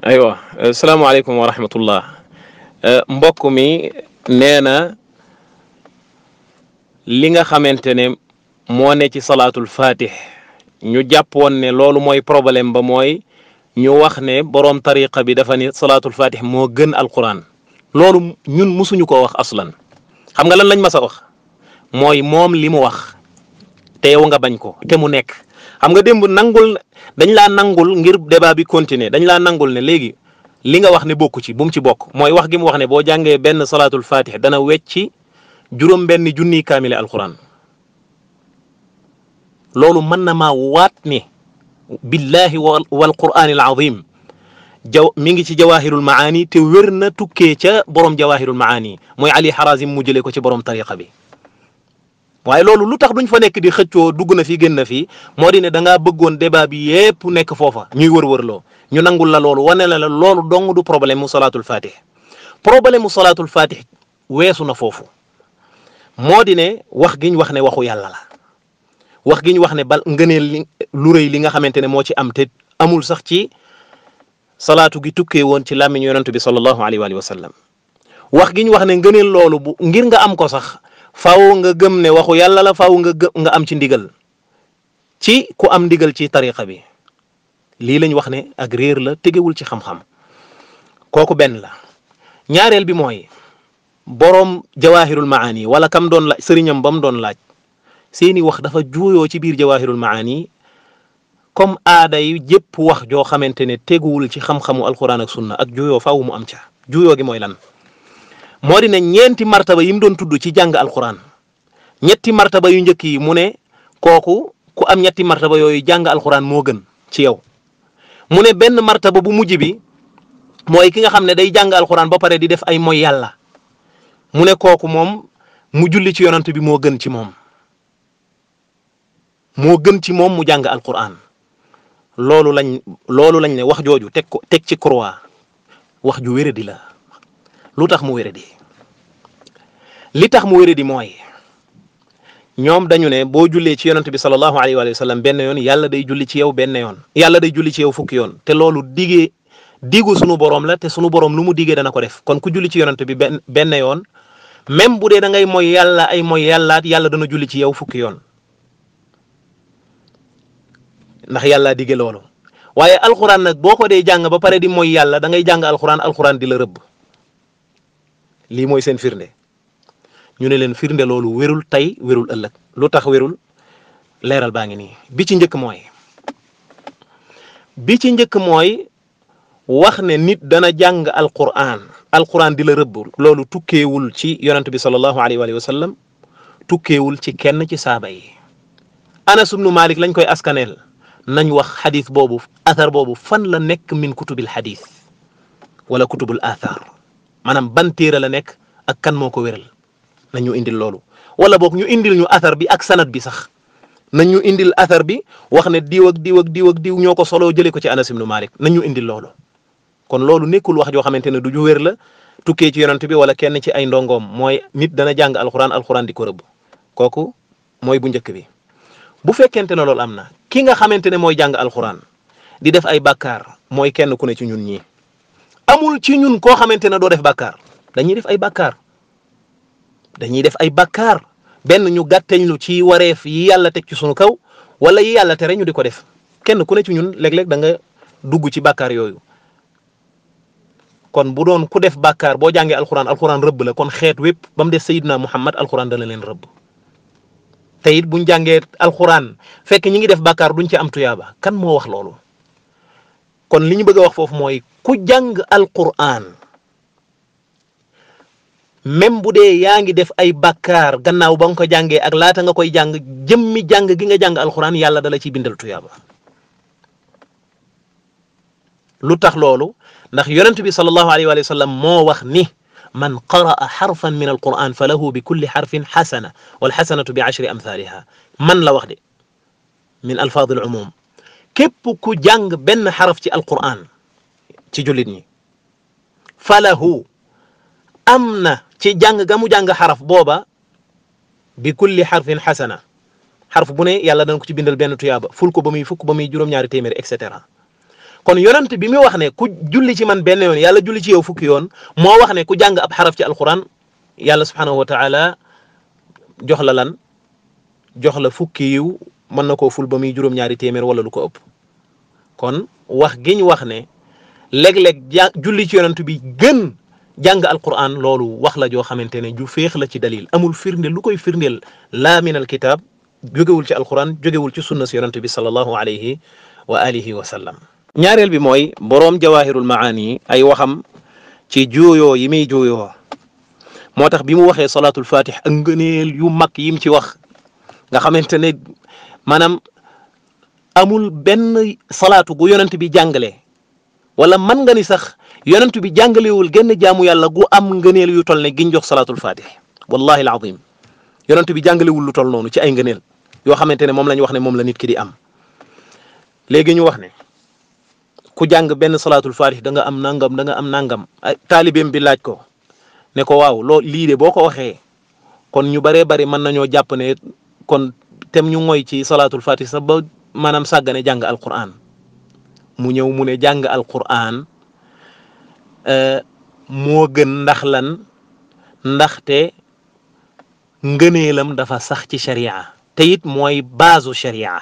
aywa salaamaaleykum wa rahmatullah. mbokk mi nee na li nga xamante ne moo ne ci salaatul fatih ñu jàppoon ne loolu mooy problème ba mooy ñu wax ne boroom tariqa bi dafa ne salaatul fatih moo gën alquran. loolu ñun musuñu ko wax aslan. xam nga lan lañ mas a wax mooy moom li mu wax te yow nga bañ ko te mu nekk. xam nga démb nangul dañ laa nangul ngir débat bi continuer dañ laa nangul ne léegi li nga wax ne bokku ci bu mu ci bokk mooy wax gi mu wax ne boo jàngee benn salaatul fatih dana wecci juróom benn junniy kaamile alquran. loolu mën na maa waat ne billahi wal qur'anil azim mi ngi ci jawahirul maani te wér na tukkee ca borom jawahirul maani mooy Ali Harazim mu jëlee ko ci borom tariqa bi. waaye loolu lu tax duñ fa nekk di xëccoo dugg na fi génn na fi moo di ne da ngaa bëggoon débat bi yépp nekk foofa ñuy wër-wërloo ñu nangul la loolu wane la loolu dong du problème mu salaatul fatih. problème mu salaatul fatih weesu na foofu moo di ne wax giñ wax ne waxu yàlla la wax giñ wax ne bal ngëneel li lu rëy li nga xamante ne moo ci am te amul sax ci salaatu gi tukkee woon ci làmmiñ yonent bi sallallahu alayhi wa sallam. wax giñ wax ne ngëneel loolu bu ngir nga am ko sax. faaw nga gëm ne waxu yàlla la faaw nga am ci ndigal ci ku am ndigal ci tariqa bi lii lañ wax ne ak réer la tegewul ci xam-xam kooku benn la. ñaareel bi mooy boroom jawahirul maani wala kam doon laaj sëriñam ba mu doon laaj seeni wax dafa juuyoo ci biir jawahirul maani comme aada yi jëpp wax joo xamante ne teguwul ci xam-xamu alquran ak sunna ak juuyoo faaw mu am ca juuyoo gi mooy lan. moo di ne ñeenti martaba yi mu doon tudd ci jàng alquran ñetti martaba yu njëkk yi mu ne kooku ku am ñetti martaba yooyu jàng alquran moo gën ci yow. mu ne benn martaba bu mujj bi mooy ki nga xam ne day jàng alquran ba pare di def ay moy yàlla mu ne kooku moom mu julli ci yonant bi moo gën ci moom mu jàng alquran. loolu lañ ne wax jooju teg ci croix wax ju wéradi la. lu tax mu wéradi li tax mu wéradi mooy ñoom dañu ne boo jullee ci yonent bi sallallahu alayhi wa sallam benn yoon yàlla day julli ci yow benn yoon yàlla day julli ci yow fukki yoon te loolu digu sunu borom la te sunu borom lu mu digee dana ko def kon ku julli ci yonent bi benn yoon même bu dee da ngay mooy yàlla ay mooy yàllaat yàlla dana julli ci yow fukki yoon ndax yàlla dige loolu. waaye alxuraan nag boo ko dee jàng ba pare di mooy yàlla da ngay jàng alxuraan di la rëbb. lii mooy seen firnde ñu ne leen firnde loolu wérul tey wérul ëllëg lu tax wérul leeral baa ngi nii bi ci njëkk mooy wax ne nit dana jàng alquran di la rëbb loolu tukkeewul ci yonent bi sallallahu alayhi wa sallam tukkeewul ci kenn ci saaba yi. Anas ibnu Malik lañ koy askaneel nañ wax xadis boobu athar boobu fan la nekk min kutubil xadis wala kutubul athar maanaam ban téere la nekk ak kan moo ko wéral nañ ñu indil loolu wala boog ñu indil ñu athar bi ak sanad bi sax nañ ñu indil athar bi wax ne diw ak diw ak diw ak diw ñoo ko soloo jëlee ko ci Anas ibnu Malik nañ ñu indil loolu. kon loolu nekkul wax joo xamante ne du ju wér la tukkee ci yonent bi wala kenn ci ay ndongoom mooy nit dana jàng alxuraan di ko rëbb kooku mooy bu njëkk bi. bu fekkente ne loolu am na ki nga xamante ne mooy jàng alxuraan di def ay bàkkaar mooy kenn ku ne ci ñun ñii. amul ci ñun koo xamante ne doo def bàkkaar dañuy def ay bàkkaar benn ñu gàtteñlu ci wareef yi yàlla teg ci sunu kaw wala yi yàlla tere ñu di ko def kenn ku ne ci ñun léeg-léeg da nga dugg ci bàkkaar yooyu. kon bu doon ku def bàkkaar boo jàngee alxuraan rëbb la kon xeet wépp ba mu def Sayyidina Muhammad alxuraan dana leen rëbb te it buñ jàngee alxuraan fekk ñi ngi def bàkkaar duñ ci am tuyaaba kan moo wax loolu. kon li ñu bëgg a wax foofu mooy ku jàng alquran même bu dee yaa ngi def ay bàkkaar gannaaw ba nga ko jàngee ak laata nga koy jàng jëmmi jàng gi nga jàng alquran yàlla dala ciy bindal tuyaaba. lu tax loolu ndax yonent bi sallallahu alayhi wa sallam moo wax ni man qaraa xarfan min alquran fa lahu bi kulli xarfin xasana wal xasanatu bi ashri amthaliha man la wax de min alfaad al umum képp ku jàng benn xaraf ci alquran ci jullit ñi falahu am na ci jàng ga mu jàng xaraf booba bi kulli xarfin xasana xarf bu ne yàlla dana ko ci bindal benn tuyaaba ful ko ba muy fukk ba muy juróom-ñaari téeméer et cetera kon yonent bi mi wax ne ku julli ci man benn yoon yàlla julli ci yow fukki yoon moo wax ne ku jàng ab xaraf ci alquran yàlla subhanahu wa taala jox la lan jox la fukki yiw mën na koo ful ba muy juróom-ñaari téeméer wala lu ko ëpp kon wax giñ wax ne léeg-léeg julli ci yonent bi gën jàng alquran loolu wax la joo xamante ne ju féex la ci dalil amul firnde lu koy firndeel laa min alkitab jógewul ci alquran jógewul ci sunna si yonent bi sallallahu alayhi wa alihi wa sallam ñaareel bi mooy boroom jawahirul maani ay waxam ci juuyoo yi muy juuyoo moo tax bi mu waxee salatul fatih ak ngëneel yu mag yim ci wax nga xamante ne maanaam amul benn salaatu gu yonent bi jàngale wala man nga ni sax yonent bi jàngalewul genn jaamu yàlla gu am ngëneel yu tol ne giñ jox salatul fatih wallahi alazim yonent bi jàngalewul lu tol noonu ci ay ngëneel yoo xamante ne moom la ñu wax ne moom la nit ki di am léegi ñu wax ne ku jàng benn salatul fatih da nga am nangam da nga am nangam taalibeem bi laaj ko ne ko waaw loo lii de boo ko waxee kon ñu baree bari mën nañoo jàpp ne kon tem ñu ngoy ci salatul fatih sax ba maanaam sàggane jàng alquran mu ñëw mu ne jàng alquran moo gën ndax lan ndaxte ngëneelam dafa sax ci sharia te it mooy baasu sharia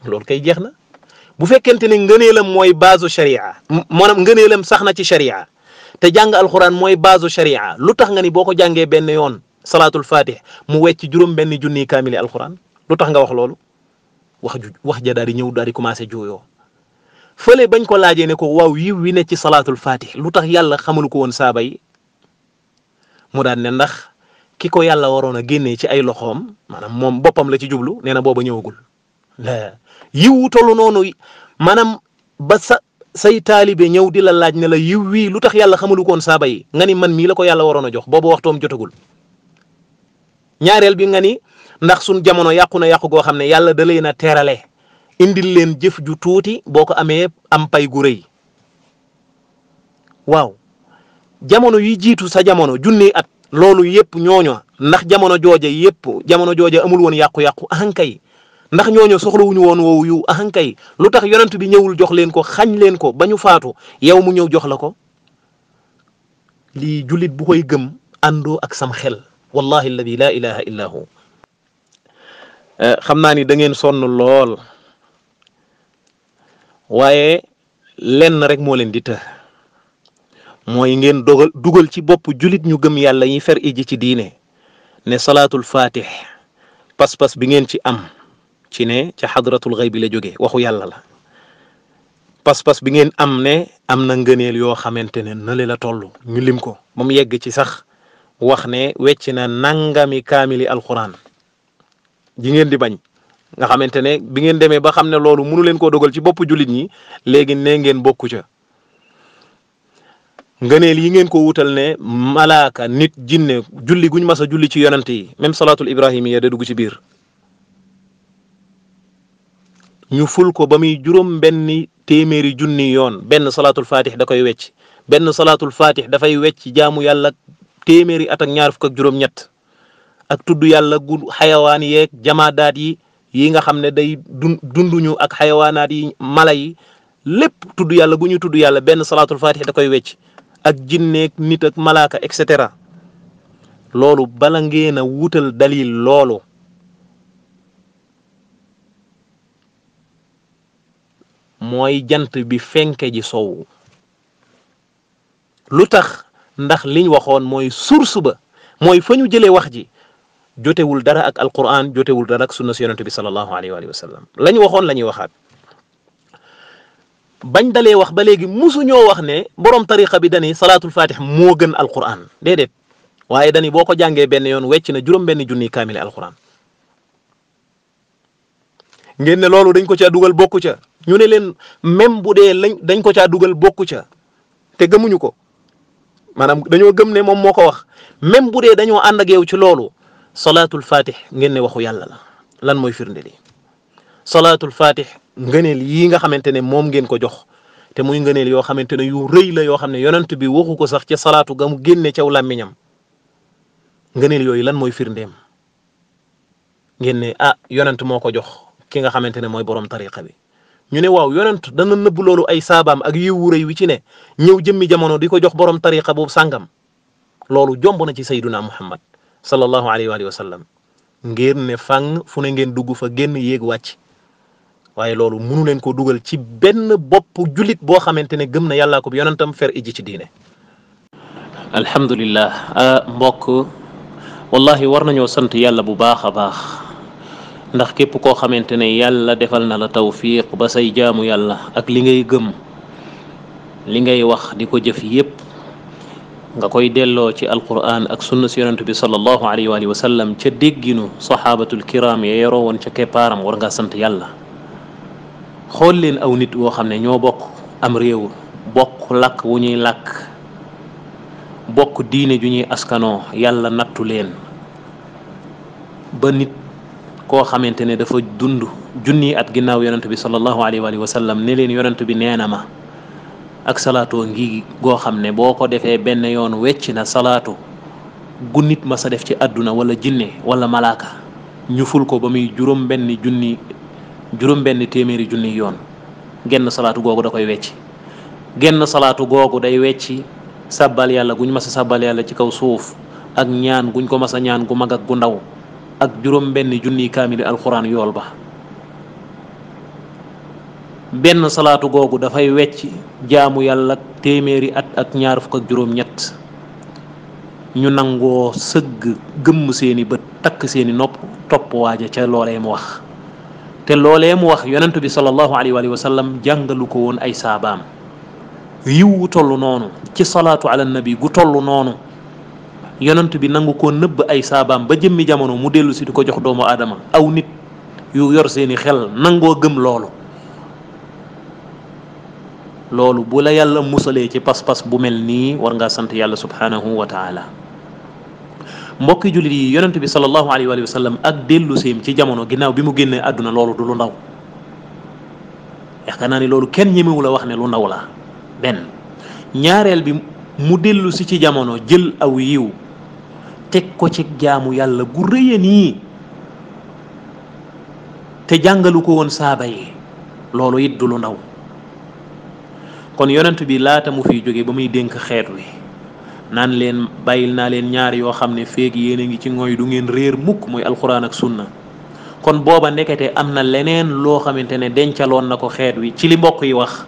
loolu kay jeex na bu fekkente ne ngëneelam mooy baasu sharia maanaam ngëneelam sax na ci sharia te jàng alquran mooy baasu sharia lu tax nga ni boo ko jàngee benn yoon salatul fatih mu wecc juróom benn junniy kaamili alquran lu tax nga wax loolu wax ja daal di ñëw daal di commencé juuyoo fële bañ ko laajee ne ko waaw yiw wi ne ci salatul fatih lu tax yàlla xamalu ko woon saaba yi mu daan ne ndax ki ko yàlla waroon a génnee ci ay loxoom maanaam moom boppam la ci jublu nee na booba ñëwagul la yiwu tollu noonu maanaam ba say taalibe ñëw di la laaj ne la yiw wii lu tax yàlla xamalu ko woon saaba yi nga ni man mii la ko yàlla waroon a jox booba waxtoom jotagul ñaareel bi nga ni ndax suñ jamono yàqu na yàqu goo xam ne yàlla da leen a teerale indil leen jëf ju tuuti boo ko amee am pay gu rëy waaw jamono yi jiitu sa jamono junni at loolu yëpp ñooño ndax jamono jooja amul woon yàqu-yàqu ahankay ndax ñooño soxlawuñu woon woowu yu ahankay lu tax yonent bi ñëwul jox leen ko xañ leen ko ba ñu faatu yow mu ñëw jox la ko lii jullit bu koy gëm àndoo ak sam xel wallahi alladi la ilaha illa hu xam naa ni da ngeen sonn lool waaye lenn rek moo leen di të mooy ngeen dugal ci bopp julit ñu gëm yàlla yi fer iji ci diine ne salatul fatih pas-pas bi ngeen ci am ci ne ca xadratul xayb bi la jóge waxu yàlla la pas-pas bi ngeen am ne am na ngëneel yoo xamante ne na le la toll ñu lim ko ba mu yegg ci sax wax ne wecc na nangami kaamili alquran ji ngeen di bañ nga xamante ne bi ngeen demee ba xam ne loolu mënu leen koo dogal ci bopp jullit ñi léegi ne ngeen bokku ca ngëneel yi ngeen ko wutal ne malaaka nit jinne julli guñ mas a julli ci yonante yi même salatul ibrahimiya da dugg ci biir ñu ful ko ba muy juróom benni téeméeri junni yoon benn salatul fatih da koy wecc benn salatul fatih dafay wecc jaamu yàlla téeméeri at ak ñaar fukk ak juróom-ñett ak tudd yàlla gu xayawaan yeeg jamaadaat yi nga xam ne day dunduñu ak xayawaanaat yi mala yi lépp tudd yàlla gu ñu tudd yàlla benn salatul fatih da koy wecc ak jinneeg nit ak malaaka et cetera loolu bala ngeen a wutal dalil loolu mooy jant bi fenke ji sow lu tax ndax liñ waxoon mooy source ba mooy fa ñu jëlee wax ji jotewul dara ak alquran jotewul dara ak sunna si yonente bi sallallahu alayhi wa sallam lañ waxoon la ñuy waxaat bañ dalee wax ba léegi musu ñoo wax ne borom tariqa bi dani salatul fatih moo gën alquran déedéet waaye dani boo ko jàngee benn yoon wecc na juróom benn junni kaamile alquran ngeen ne loolu dañ ko caa dugal bokku ca ñu ne leen même bu dee dañ ko caa dugal bokku ca te gëmuñu ko maanaam dañoo gëm ne moom moo ko wax même bu dee dañoo ànd ak yow ci loolu salatul fatih ngeen ne waxu yàlla la lan mooy firnde li salatul fatih ngëneel yi nga xamante ne moom ngeen ko jox te muy ngëneel yoo xamante ne yu rëy la yoo xam ne yonent bi waxu ko sax ci salaatu ga mu génne caw làmmiñam ngëneel yooyu lan mooy firndeem ngeen ne ah yonent moo ko jox ki nga xamante ne mooy borom tariqa bi ñu ne waaw yonent dana nëbb loolu ay saabaam ak yiwu rëy wi ci ne ñëw jëmmi jamono di ko jox borom tariqa boobu sàngam loolu jomb na ci sayduna muhammad sallallahu alayhi wa sallam ngeen ne fang fu ne ngeen dugg fa génn yéeg wàcc waaye loolu munu leen ko dugal ci benn bopp julit boo xamante ne gëm na yàllaa ko yonentam fer iji ci diine. alhamdulillah mbokk wallahi war nañoo sant yàlla bu baax a baax ndax képp koo xamante ne yàlla defal na la tawfiq ba say jaamu yàlla ak li ngay gëm li ngay wax di ko jëf yépp nga koy delloo ci alquran ak sunna si yonent bi sallallahu alayhi wa sallam ca dégginu sahabatul kiram ya yoroo woon ca keppaaram war ngaa sant yàlla. xool leen aw nit woo xam ne ñoo bokk am réew bokk làkk wu ñuy làkk bokk diine ju ñuy askanoo yàlla nattu leen ba nit koo xamante ne dafa dund junni at ginnaaw yonent bi sallallahu alayhi wa sallam ne leen yonent bi nee na ma ak salaatoo ngi goo xam ne boo ko defee benn yoon wecc na salaatu gu nit ma sa def ci àdduna wala jinne wala malaaka ñu ful ko ba muy juróom benn téeméeri junni yoon genn salaatu googu da koy wecci genn salaatu googu day wecci sabbal yàlla guñ mas a sabbal yàlla ci kaw suuf ak ñaan guñ ko mas a ñaan gu mag ak gu ndaw ak juróom benn junni kaamili alquran yool ba benn salaatu googu dafay wecci jaamu yàlla téeméeri at ak ñaar fukk ak juróom ñett ñu nangoo sëgg gëmm seeni bët takk seeni nopp topp waaja ca loolee mu wax te loolee mu wax yonent bi sallallahu alayhi wa sallam jàngalu ko woon ay saabaam yiw wu toll noonu ci salaatu ala nabi gu toll noonu yonent bi nangu ko nëbb ay saabaam ba jëmmi jamono mu dellu si di ko jox doomu aadama aw nit yu yor seeni xel nangoo gëm loolu bu la yàlla musalee ci pas-pas bu mel nii war ngaa sant yàlla subhanahu wa taala. mbokki jullit yi yonent bi sallallahu alayhi wa sallam ak dellu seem ci jamono ginnaaw bi mu génnee àdduna loolu du lu ndaw yaakaar naa ni loolu kenn ñemewu la wax ne lu ndaw la. benn ñaareel bi mu dellu si ci jamono jël aw yiw teg ko ci jaamu yàlla gu rëy nii te jàngalu ko woon saaba yi loolu it du lu ndaw. kon yonent bi laata mu fiy jóge ba muy dénk xeet wi naan leen bàyyil naa leen ñaar yoo xam ne feeg yéen a ngi ci ngoy du ngeen réer mukk mooy alquran ak sunna kon booba ndekete am na leneen loo xamante ne dencaloon na ko xeet wi ci li mbokk yi wax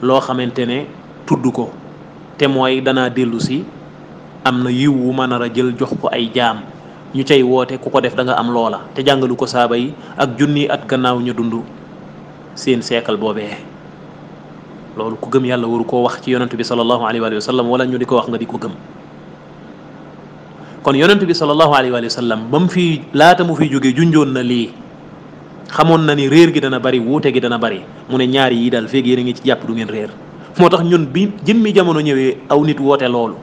loo xamante ne tudd ko te mooy danaa dellu si am na yiw wu ma nar a jël jox ko ay jaam ñu cay woote ku ko def da nga am loola te jàngalu ko saaba yi ak junni at gannaaw ñu dund seen seekal boobee. loolu ku gëm yàlla waru koo wax ci yonent bi sallallahu alayhi wa sallam wala ñu di ko wax nga di ko gëm. kon yonent bi sallallahu alayhi wa sallam ba mu fi laata mu fi jógee junjoon na lii xamoon na ni réer gi dana bari wuute gi dana bari mu ne ñaari yi daal feeg yéen a ngi ci jàpp du ngeen réer. moo tax ñun bi jëmmi jamono ñëwee aw nit woote loolu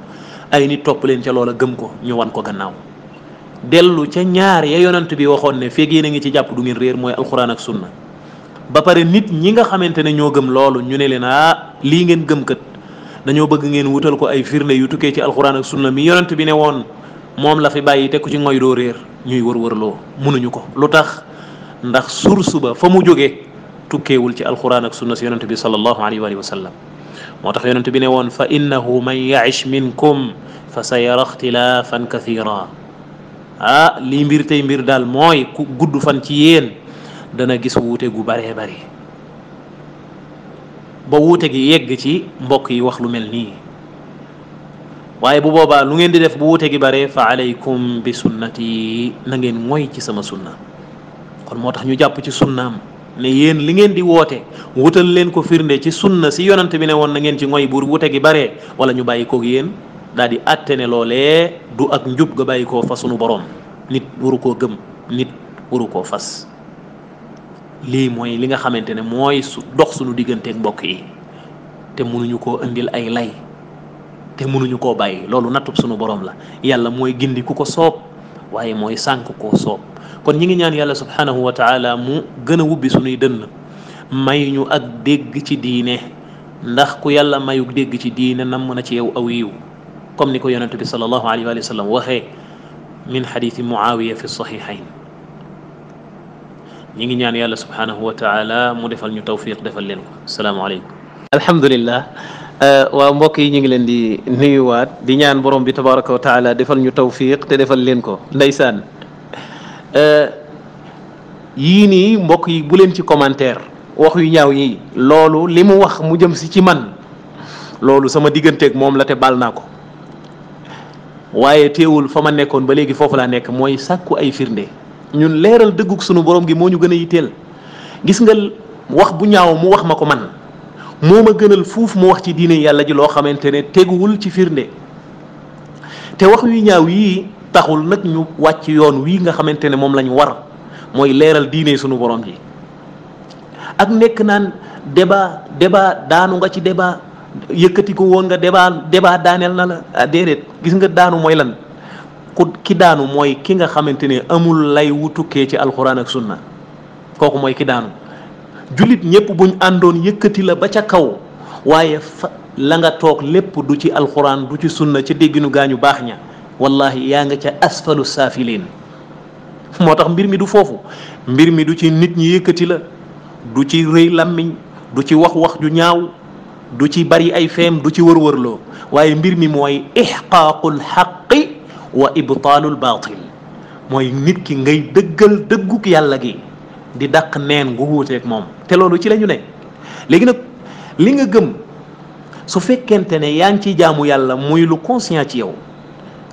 ay nit topp leen ca loola gëm ko ñu wan ko gannaaw dellu ca ñaar ya yonent bi waxoon ne feeg yéen a ngi ci jàpp du ngeen réer mooy alquran ak sunna. ba pare nit ñi nga xamante ne ñoo gëm loolu ñu ne leen lii ngeen gëm kat dañoo bëgg ngeen wutal ko ay firnde yu tukkee ci alquran ak sunna mi yonent bi ne woon moom la fi bàyyi te ku ci ngoy doo réer ñuy wër-wërloo mënuñu ko. lu tax ndax source ba fa mu jógee tukkeewul ci alquran ak sunna si yonent bi sallallahu alayhi wa sallam. moo tax yonent bi ne woon fa innahu man ya'ish minkum fa sa yara ixtilaafan kathira lii mbir tey mbir daal mooy ku gudd fan ci yéen dana gis wuute gu baree bari ba wuute gi yegg ci mbokk yi wax lu mel nii waaye bu boobaa lu ngeen di def bu wuute gi baree fa alaykum bi sunnati na ngeen moy ci sama sunna. kon moo tax ñu jàpp ci sunnaam ne yéen li ngeen di woote wutal leen ko firnde ci sunna si yonante bi ne woon na ngeen ci ngoy bu wuute gi baree wala ñu bàyyi koog yéen daal di àtte ne loolee du ak njub ga bàyyi koo fa sunu borom nit waru koo gëm nit waru koo fas. lii mooy li nga xamante ne mooy dox suñu digganteeg mbokk yi te mënuñu koo indil ay lay te mënuñu koo bàyyi loolu nattub suñu borom la yàlla mooy gindi ku ko soob waaye mooy sànk koo soob. kon ñi ngi ñaan yàlla subhanahu wa taala mu gën a wubbi suñuy dënn may ñu ak dégg ci diine ndax ku yàlla mayuk dégg ci diine nam mën a ci yow aw yiw comme ni ko yonente bi sallallahu alayhi wa sallam waxee min xadiisi Muawiya fi saxiixayn ñi ngi ñaan yàlla subhanahu wa taala mu defal ñu tawfiq defal leen ko asalaamaaleykum. alhamdulillah waaw mbokk yi ñu ngi leen di nuyuwaat di ñaan borom bi tabaraka wa taala defal ñu tawfiq te defal leen ko ndeysaan yii nii mbokk yi bu leen ci commentaire wax yu ñaaw yi loolu li mu wax mu jëm si ci man loolu sama digganteeg moom la te baal naa ko waaye teewul fa ma nekkoon ba léegi foofu laa nekk mooy sàkku ay firnde ñun leeral dëggug sunu borom gi moo ñu gën a yitteel gis nga wax bu ñaaw mu wax ma ko man moo ma gënal fuuf mu wax ci diine yàlla ji loo xamante ne teguwul ci firnde te wax yu ñaaw yii taxul nag ñu wàcc yoon wii nga xamante ne moom lañ war mooy leeral diine sunu borom ji ak nekk naan débat daanu nga ci débat yëkkati ko woon nga débat daaneel na la déedéet gis nga daanu mooy lan ki daanu mooy ki nga xamante ne amul lay wutukkee ci alxuraan ak sunna kooku mooy ki daanu jullit ñëpp buñ àndoon yëkkati la ba ca kaw waaye la nga toog lépp du ci alxuraan du ci sunna ci dégginu gaañu baax ña wallahi yaa nga ca asfalu saafiliin moo tax mbir mi du foofu mbir mi du ci nit ñi yëkkati la du ci rëy làmmiñ du ci wax ju ñaaw du ci bari ay feem du ci wërwërloo waaye mbir mi mooy ixqaaqul xaqi wa ibtaalul baatil mooy nit ki ngay dëggal dëgguk yàlla gi di dàq neen gu wuuteeg moom te loolu ci la ñu ne léegi nag li nga gëm su fekkente ne yaa ngi ciy jaamu yàlla muy lu conscient ci yow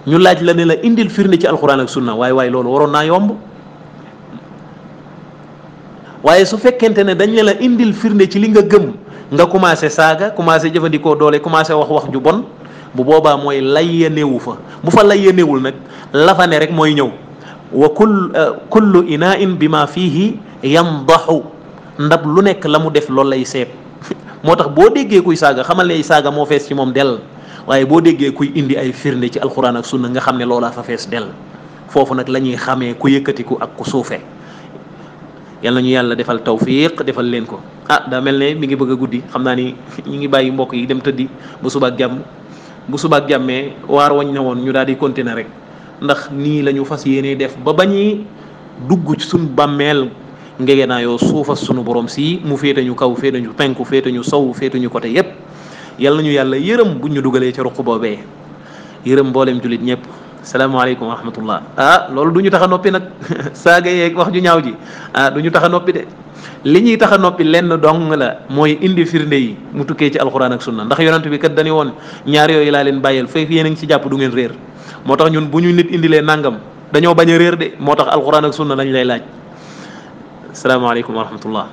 ñu laaj la ne la indil firnde ci alxuraan ak sunna waaye loolu waroon naa yomb waaye su fekkente ne dañ ne la indil firnde ci li nga gëm nga commencé saaga commencé jëfandikoo doole commencé wax ju bon bu boobaa mooy lay ya néewu fa bu fa lay ya néewul nag la fa ne rek mooy ñëw wa kullu inain bi ma fihi yamdaxu ndab lu nekk la mu def loolu lay seet moo tax boo déggee kuy saaga xamal ne saaga moo fees ci moom dell waaye boo déggee kuy indi ay firnde ci alxuraan ak sunna nga xam ne loolaa fa fees dell foofu nag la ñuy xamee ku yëkkatiku ak ku suufee yal na ñu yàlla defal tawfiq defal leen ko daa mel ne mi ngi bëgg a guddi xam naa ni ñu ngi bàyyi mbokk yi dem tëddi bu subaak jàmm bu subaak jàmmee waar wañ na woon ñu daal di continuer rek ndax nii la ñu fas yéene def ba bañuy dugg ci suñ bàmmeel ngegenaayoo suufa sunu borom si mu féete ñu kaw féete ñu penku féete ñu sow féete ñu côté yépp yal nañu yàlla yërëm buñ ñu dugalee ca ruq boobee yërëm mboolem jullit ñëpp salaamaaleykum wa rahmatullah loolu du ñu tax a noppi nag saaga yeeg wax ju ñaaw ji du ñu tax a noppi de li ñuy tax a noppi lenn dong la mooy indi firnde yi mu tukkee ci alxuraan ak sunna ndax yonent bi kat dañu woon ñaar yooyu laa leen bàyyeel fekk yéen a ngi ci jàpp du ngeen réer moo tax ñun bu ñu nit indilee nangam dañoo bañ a réer de moo tax alxuraan ak sunna lañ lay laaj salaamaaleykum wa rahmatullah